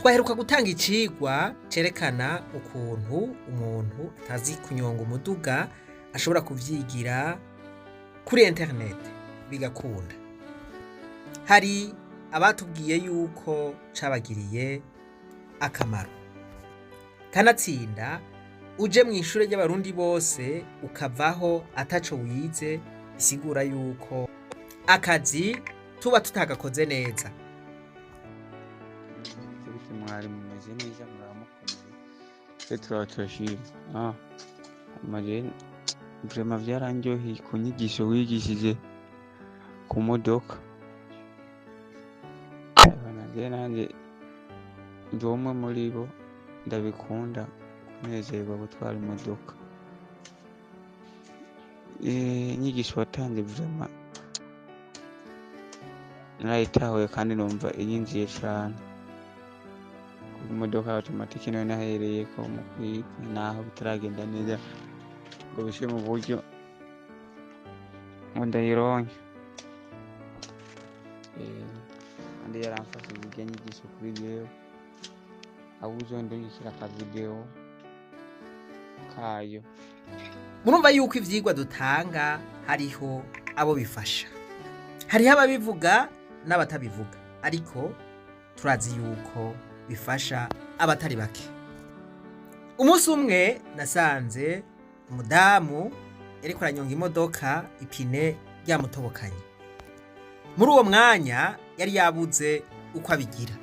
twaheruka gutanga icigwa cerekana ukuntu umuntu atazi kunyonga umuduga ashobora kuvyigira kuri internet bigakunda. Hari abatubwiye yuko cabagiriye akamaro. Kanatsinda uje mw'ishure ry'abarundi bose ukavaho ataco wize bisigura yuko akazi tuba tutagakoze neza. Mwari mumeze neza muramukomeye twe turashima amajeni vraiment vyaranryoheye ku nyigisho wigishije ku modoka nanje ndi umwe muri bo ndabikunda kunezerwa gutwara imodoka. Inyigisho watanze vraiment narayitahuye kandi numva inyinjiye cane. Imodoka automatique nayo nahereyeko mu kwiga naho bitaragenda neza ngo bishe mu buryo ngo ndayironke. Kandi yaramfashije irya nyigisho kuri jewe, aho uzondungikira aka video kayo. Murumva yuko ivyigwa dutanga hariho abo bifasha, hariho ababivuga n'abatabivuga, ariko turazi yuko bifasha abatari bake. Umunsi umwe nasanze umudamu yariko aranyonga imodoka ipine ryamutobokanye. Muri uwo mwanya yari yabuze uko abigira.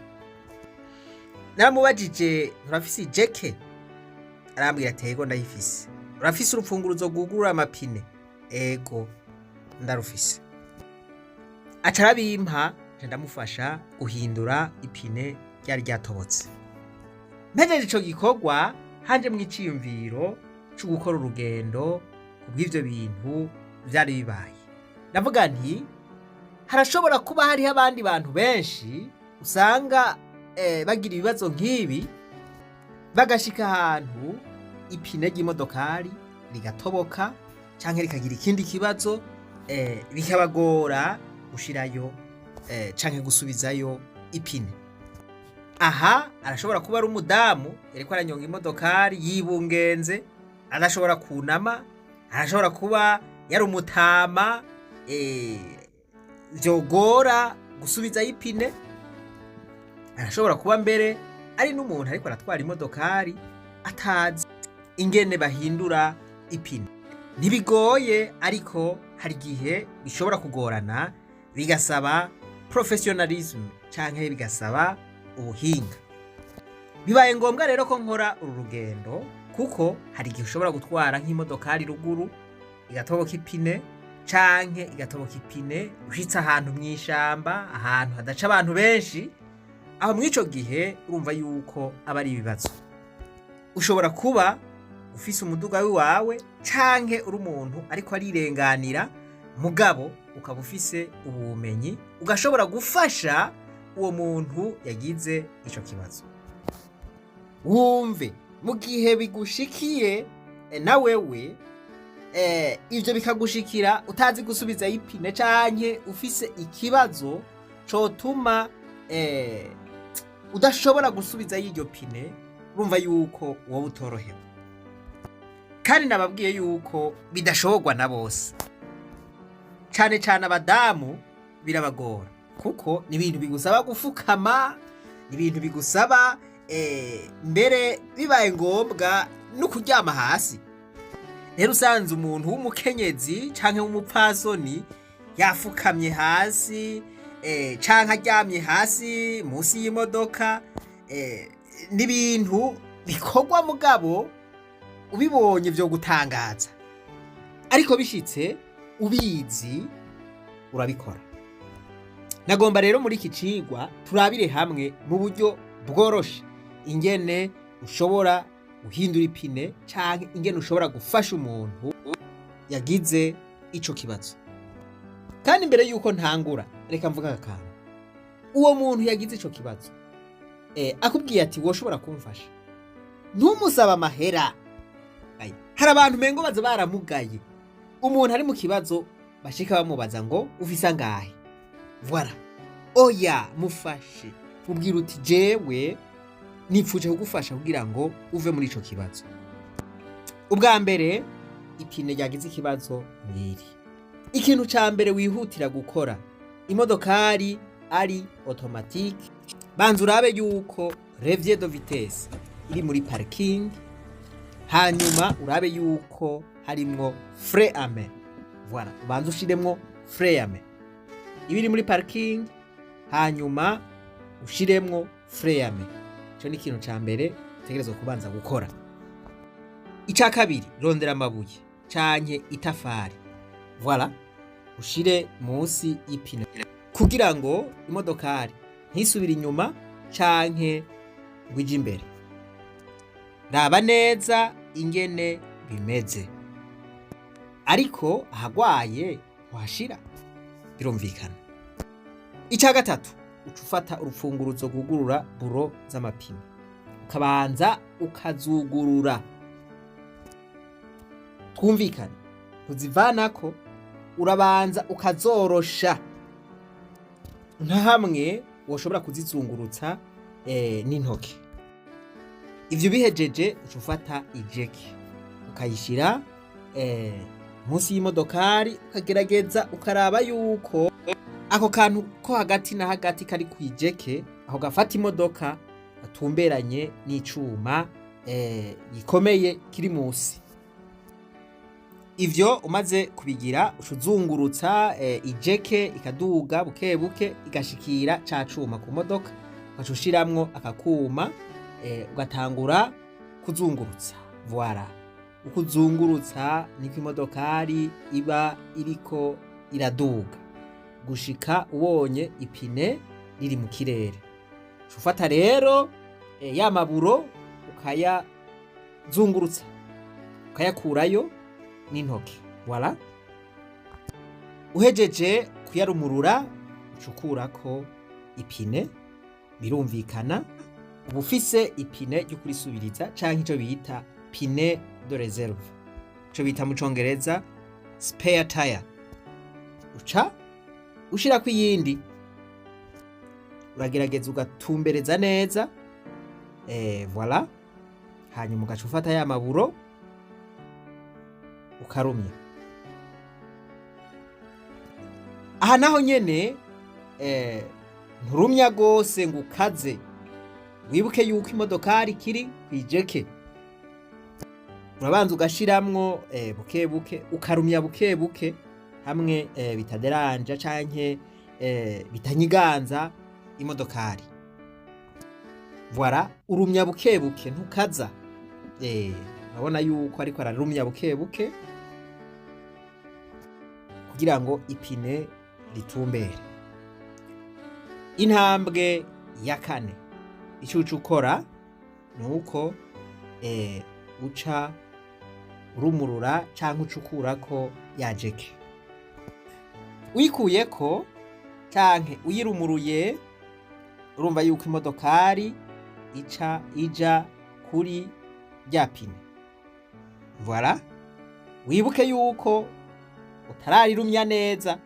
Naramubajije urafise ijeke? Arambwira ati ego ndayifise. Urafise urupfunguruzo rwugurura amapine? Ego ndarufise. Aca arabimpa ndamufasha guhindura ipine ryari ryatobotse. Mpejeje ico gikorwa hanje mw'iciyumviro co gukora urugendo kubw'ivyo bintu vyari bibaye. Ndavuga nti harashobora kuba hariho abandi bantu benshi usanga bagira ibibazo nk'ibi, bagashika ahantu ipine ry'imodokari rigatoboka canke rikagira ikindi kibazo bikabagora gushirayo canke gusubizayo ipine. Aha arashobora kuba ari umudamu yariko aranyonga imodokari yibungenze, arashobora kunama, arashobora kuba yari umutama vyogora gusubizayo ipine, arashobora kuba mbere ari n'umuntu ariko aratwara imodokari atazi ingene bahindura ipine. Ntibigoye, ariko hari igihe bishobora kugorana bigasaba professionalism canke bigasaba ubuhinga. Bibaye ngombwa rero ko nkora uru rugendo, kuko hari igihe ushobora gutwara nk'imodokari ruguru igatoboka ipine canke igatoboka ipine ushitse ahantu mw'ishamba, ahantu hadaca abantu benshi. Aho mw'ico gihe urumva yuko aba ari ibibazo. Ushobora kuba ufise umuduga wawe canke uri umuntu ariko arirenganira, mugabo ukaba ufise ubumenyi ugashobora gufasha uwo muntu yagize ico kibazo. Wumve mu gihe bigushikiye na wewe ivyo bikagushikira utazi gusubiza ipine canke ufise ikibazo cotuma udashobora gusubiza y'iryo pine, urumva yuko wowe utorohewe. Kandi nababwiye yuko bidashobogwa na bose, cane cane abadamu birabagora, kuko ni ibintu bigusaba gufukama, ni ibintu bigusaba mbere bibaye ngombwa no kuryama hasi. Rero usanze umuntu w'umukenyezi canke w'umupfasoni yafukamye hasi canke aryamye hasi musi y'imodoka, n'ibintu bikorwa mugabo ubibonye vyo gutangaza, ariko bishitse ubizi urabikora. Nagomba rero muri iki cigwa turabire hamwe mu buryo bworoshe ingene ushobora guhindura ipine canke ingene ushobora gufasha umuntu yagize ico kibazo. Kandi mbere yuko ntangura reka mvuga akantu. Uwo muntu yagize ico kibazo akubwiye ati woshobora kumfasha, ntumusaba amahera. Hari abantu mengo baza baramugaye, umuntu ari mu kibazo bashika bamubaza ngo ufise angahe. Voilà, oya mufashe mubwira uti jewe nipfuje kugufasha kugira ngo uve muri ico kibazo. Ubwa mbere ipine ryagize ikibazo mwiri. Ikintu ca mbere wihutira gukora, imodokari ari automatique, banza urabe yuko levier de vitesse iri muri parking, hanyuma urabe yuko harimwo frein à main. Voilà, banza ushiremwo frein à main. Ibiri muri parking, hanyuma ushiremwo frein à main. Ico ni ikintu ca mbere utegerezwa kubanza gukora. Ica kabiri, rondera amabuye canke itafari. Voilà, ushire munsi y'ipine kugira ngo imodokari ntisubire inyuma canke ngo ije imbere. Raba neza ingene bimeze, ariko ahagwaye washira birumvikana. Ica gatatu, uca ufata urupfunguruzo rwugurura buro z'amapine ukabanza ukazugurura. Twumvikane, tuzivanako urabanza ukazorosha, nka hamwe woshobora kuzizungurutsa n'intoke. Ivyo bihejeje uca ufata ijeke ukayishira munsi y'imodokari, ukagerageza ukaraba yuko ako kantu ko hagati na hagati kari kwijeke aho gafata imodoka gatumberanye n'icuma gikomeye kiri musi. Ivyo umaze kubigira ucuzungurutsa ijeke ikaduga buke buke igashikira ca cuma ku modoka, ukacushiramwo akakuma ugatangura kuzungurutsa. Voilà, ukuzungurutsa niko imodokari iba iriko iraduga gushika ubonye ipine riri mu kirere. Ufata rero ya maburo ukayazungurutsa ukayakurayo n'intoke. Voilà, uhejeje kuyarumurura ucukurako ipine. Birumvikana uba ufise ipine ryo kurisubiriza canke ico bita pine de reserve, ico bita mu congereza spare tire. Uca ushirako iyindi, uragerageza ugatumbereza neza. Voilà, hanyuma ugaca ufata ya maburo ukarumya. Aha naho nyene nturumya gose ngo ukaze, wibuke yuko imodokari kiri kwijeke. Urabanza ugashiramwo buke buke, ukarumya buke buke hamwe bitaderanja canke bitanyiganza imodokari. Voilà, urumya buke buke ntukaza. Urabona yuko ariko ararumya buke buke kugira ngo ipine ritumbere. Intambwe ya kane, ico uca ukora nuko uca urumurura canke ucukurako ya jeke. Uyikuyeko canke uyirumuruye, urumva yuko imodokari ica ija kuri rya pine. Voilà, wibuke yuko utararirumya neza.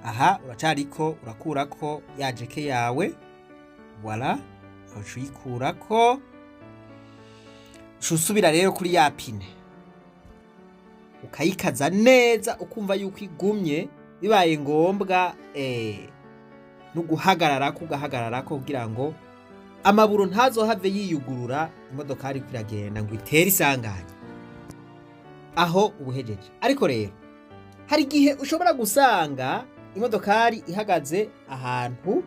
Aha uracariko urakurako ya jeke yawe. Voilà, uyikurako usubira rero kuri ya pine ukayikaza neza, ukumva yuko igumye. Bibaye ngombwa no guhagararako kugira ngo amaburo ntazohave yiyugurura imodoka ariko iragenda ngo itere isanganya. Aho ubuhejeje. Ariko rero hari igihe ushobora gusanga imodokari ihagaze ahantu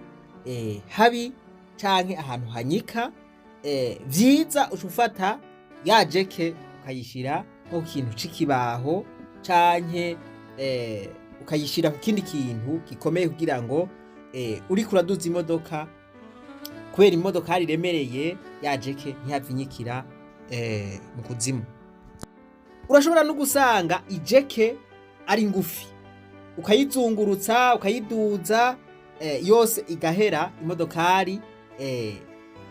habi canke ahantu hanyika. Vyiza ucufata ya jeke ukayishira nko kintu c'ikibaho canke ukayishira ku kindi kintu gikomeye kugira ngo uriko uraduza imodoka, kubera imodokari iremereye, ya jeke ntihavinyikira mu kuzimu. Urashobora no gusanga ijeke ari ngufi, ukayizungurutsa ukayiduza yose igahera imodokari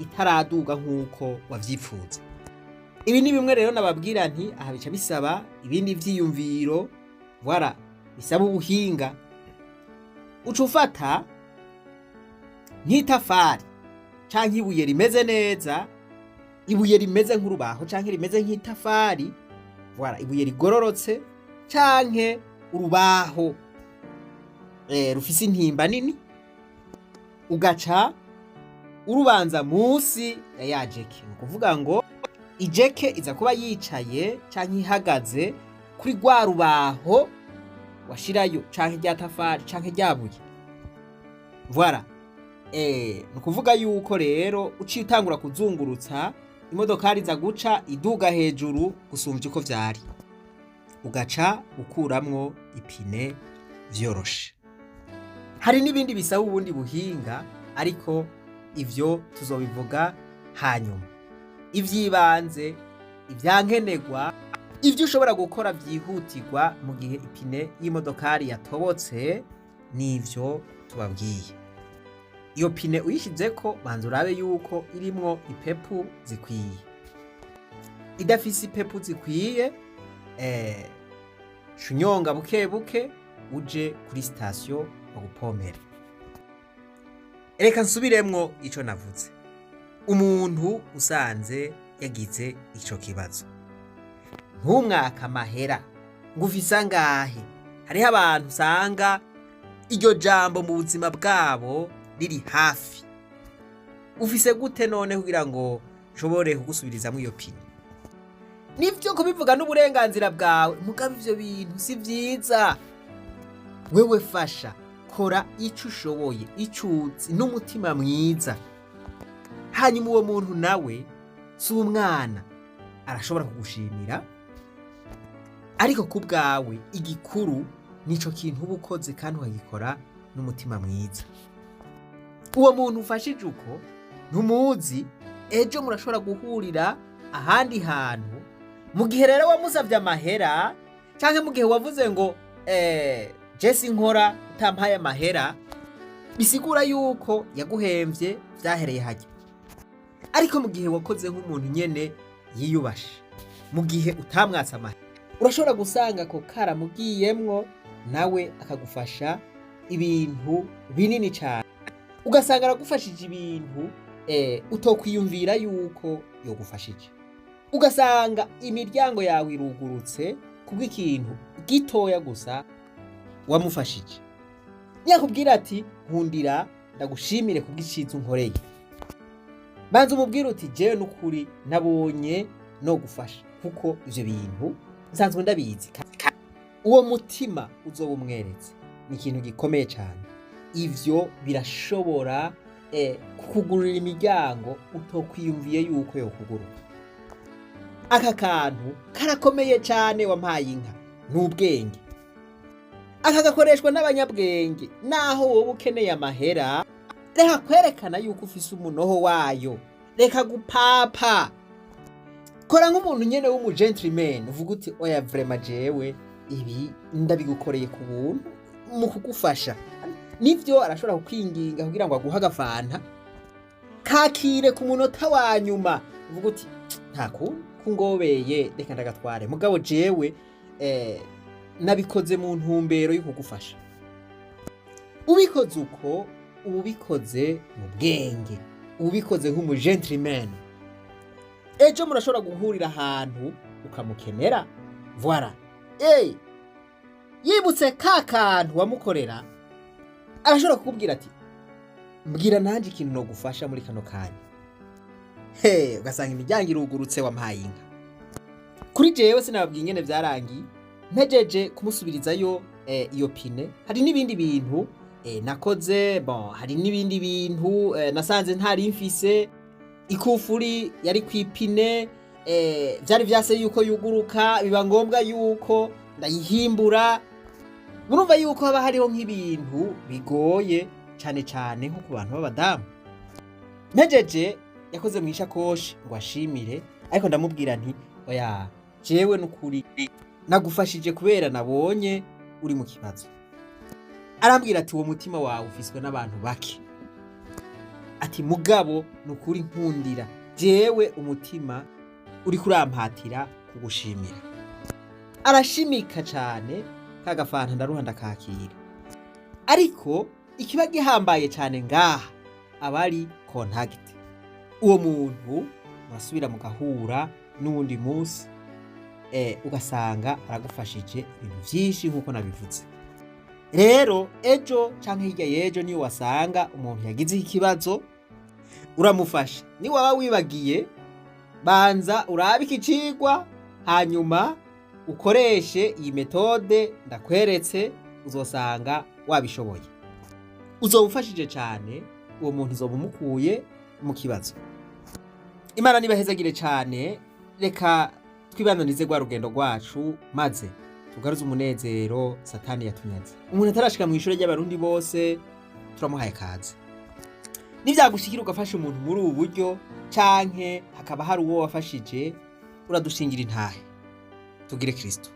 itaraduga nk'uko wavyifuza. Ibi ni bimwe rero nababwira nti aha bica bisaba ibindi vyiyumviro. Voilà, bisaba ubuhinga. Uca ufata nk'itafari canke ibuye rimeze neza, ibuye rimeze nk'urubaho canke rimeze nk'itafari, voilà, ibuye rigororotse canke urubaho rufise intimba nini, ugaca urubanza musi ya ya jeke. Ni ukuvuga ngo ijeke iza kuba yicaye canke ihagaze kuri rwa rubaho washirayo canke rya tafari canke rya buye, voilà. Ni ukuvuga yuko rero uciye utangura kuzungurutsa imodokari iza guca iduga hejuru gusumvya uko vyari, ugaca ukuramwo ipine vyoroshe. Hari n'ibindi bisaba ubundi buhinga, ariko ivyo tuzobivuga hanyuma. Ivyibanze, ivyankenerwa, ivyo ushobora gukora vyihutirwa mu gihe ipine y'imodokari yatobotse, nivyo tubabwiye. Iyo pine uyishizeko banza urabe yuko irimwo ipepu zikwiye. Idafise ipepu zikwiye, shunyonga buke buke uje kuri sitasiyo bagupomere. Reka nsubiremwo ico navuze. Umuntu usanze yagize ico kibazo, ntumwaka amahera ngo ufise angahe. Hariho abantu usanga iryo jambo mu buzima bwabo riri hafi. Ufise gute none kugira ngo nshobore kugusubirizamwo iyo pine? Nivyo kubivuga n'uburenganzira bwawe, mugabo ivyo bintu si vyiza. Wewe fasha, kora ico ushoboye, ico uzi n'umutima mwiza. Hanyuma uwo muntu nawe si umwana, arashobora kugushimira, ariko ku bwawe igikuru nico kintu uba ukoze kandi ukagikora n'umutima mwiza. Uwo muntu ufashije uko ntumuzi, ejo murashobora guhurira ahandi hantu, mu gihe rero wamusavye amahera canke mu gihe wavuze ngo Jesse nkora utampaye amahera, bisigura yuko yaguhemvye vyahereye harya. Ariko mu gihe wakoze nk'umuntu nyene yiyubashe, mu gihe utamwatsa amahera, urashobora gusanga ko karamugiyemwo nawe akagufasha ibintu binini cyane, ugasanga aragufashije ibintu utokwiyumvira yuko yogufashije. Ugasanga imiryango yawe irugurutse kubw'ikintu gitoya gusa wamufashije. Yakubwira ati nkundira ndagushimire kubw'iciza unkoreye, banza umubwira uti jewe n'ukuri nabonye no gufasha kuko ivyo bintu nsanzwe ndabizi. Uwo mutima uzoba umweretse ni ikintu gikomeye cyane. Ivyo birashobora kukugurira imiryango utokwiyumviye yuko yokuguruka. Aka kantu karakomeye cyane wampaye inka, n'ubwenge. Aka gakoreshwa n'abanyabwenge, naho wowe ukeneye amahera, reka kwerekana yuko ufise umunoho wayo, reka gupapa. Kora nk'umuntu nyene w'umugentleman, uvuga uti oya vraiment jewe ibi ndabigukoreye ku buntu mu kugufasha. Nivyo arashobora kukwinginga kugira ngo aguha agafanta, kakire ku munota wa nyuma, uvuga uti nta kungobeye reka ndagatware, mugabo jewe nabikoze mu ntumbero yo kugufasha. Ubikoze uko, ubikoze mu bwenge, ubikoze nk'umugentleman, ejo murashobora guhurira ahantu ukamukenera, voilà. Yibutse ka kantu wamukorera, arashobora kukubwira ati mbwira nanje ikintu no gufasha muri kano kanya. Ugasanga imiryango irugurutse wampaye inka. Kuri jewe sinababwiye ingene vyarangiye, mpejeje kumusubirizayo iyo pine. Hari n'ibindi bintu nakoze, hari n'ibindi bintu nasanze ntari mfise. Ikufuri yari kwipine, vyari vyase yuko yuguruka, biba ngombwa yuko ndayihimbura. Murumva yuko haba hariho nk'ibintu bigoye cane cane nko ku bantu b'abadamu. Mpejeje yakoze mu ishakoshi ngo ashimire, ariko ndamubwira nti oya jewe n'ukuri nagufashije kubera nabonye uri mu kibazo. Arambwira ati uwo mutima wawe ufiswe n'abantu bake, ati mugabo n'ukuri nkundira jewe umutima uri kurampatira kugushimira. Arashimika cane, kagafanta ndaruha ndakakira. Ariko ikiba gihambaye cane ngaha abari contact, uwo muntu murasubira mugahura n'uwundi munsi ugasanga aragufashije ibintu vyinshi nk'uko nabivuze. Rero ejo canke hirya y'ejo niyo wasanga umuntu yagize ikibazo uramufasha, ni waba wibagiye banza urabe iki cigwa hanyuma ukoreshe iyi metode ndakweretse, uzosanga wabishoboye, uzoba ufashije cane uwo muntu, uzoba umukuye mu kibazo. Imana nibahezagire cane, reka twibananize rwa rugendo rwacu maze tugaruze umunezero Satani yatunyaze. Umuntu atarashika mu ishure ry'abarundi bose turamuhaye kaze. Nivyagushikira ugafasha umuntu muri ubu buryo canke hakaba hari uwo wafashije, uradushingira intahe. Tugire Kristo.